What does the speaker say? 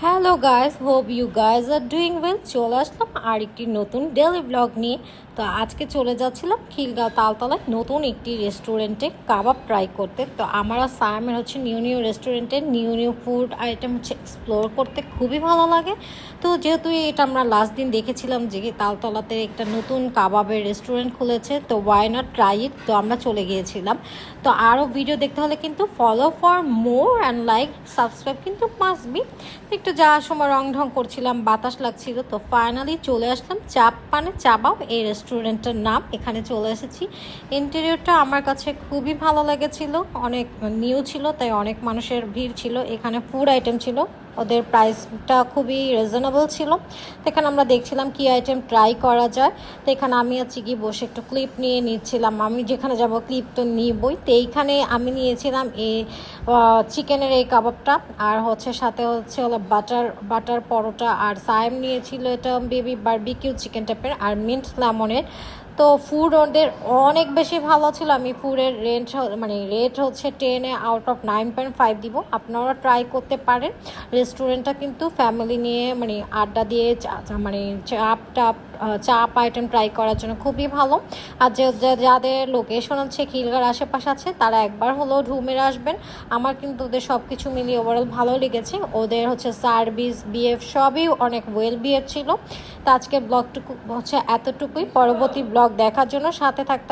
Hello guys, hope you guys are doing well. চলে আসলাম আর একটি নতুন ডেলি ব্লগ নিয়ে। তো আজকে চলে যাচ্ছিলাম খিলগাঁও তালতলায় নতুন একটি রেস্টুরেন্টে কাবাব ট্রাই করতে। তো আমার আর সায়ামের হচ্ছে নিউ রেস্টুরেন্টে নিউ ফুড আইটেম হচ্ছে এক্সপ্লোর করতে খুবই ভালো লাগে। তো যেহেতু এটা আমরা লাস্ট দিন দেখেছিলাম যে তালতলাতে একটা নতুন কাবাবের রেস্টুরেন্ট খুলেছে, তো ওয়াই নট ট্রাই ইট। তো আমরা চলে গিয়েছিলাম। তো আরও ভিডিও দেখতে হলে কিন্তু follow for more and like subscribe কিন্তু মাস্ট বি। একটু যাওয়ার সময় রং ঢং করছিলাম, বাতাস লাগছিল, তো ফাইনালি চলে আসলাম চাবাও এই রেস্টুরেন্টের নাম। এখানে চলে এসেছি। ইন্টেরিয়রটা আমার কাছে খুবই ভালো লেগেছিল, অনেক নিউ ছিল, তাই অনেক মানুষের ভিড় ছিল। এখানে ফুড আইটেম ছিল, ওদের প্রাইসটা খুবই রিজনেবল ছিল। তো এখানে আমরা দেখছিলাম কি আইটেম ট্রাই করা যায়। তো এখানে আমি আছি কি বসে একটু ক্লিপ নিয়ে নিচ্ছিলাম, আমি যেখানে যাব ক্লিপ তো নিবই। তো এইখানে আমি নিয়েছিলাম এই চিকেনের এই কাবাবটা, আর হচ্ছে সাথে হলো বাটার পরোটা, আর সায়েম নিয়েছিল এটা বেবি বারবিকিউ চিকেন টাইপের আর মিন্ট লেমনের। তো ফুড ওদের অনেক বেশি ভালো ছিল। আমি ফুডের রেট হচ্ছে 10 আউট অফ 9.5 দিব। আপনারা ট্রাই করতে পারেন। রেস্টুরেন্টটা কিন্তু ফ্যামিলি নিয়ে আড্ডা দিয়ে চাপ আইটেম ট্রাই করার জন্য খুবই ভালো। আর যাদের লোকেশন হচ্ছে খিলগাঁর আশেপাশে আছে, তারা একবার হলেও ঢুমেরে আসবেন। আমার কিন্তু ওদের সব কিছু মিলিয়ে ওভারঅল ভালো লেগেছে। ওদের হচ্ছে সার্ভিস বিহেভ সবই অনেক ওয়েল বিহেভ ছিল। তো আজকে ব্লগটুকু হচ্ছে এতটুকুই। পরবর্তী ব্লগ দেখার জন্য সাথে থাকতে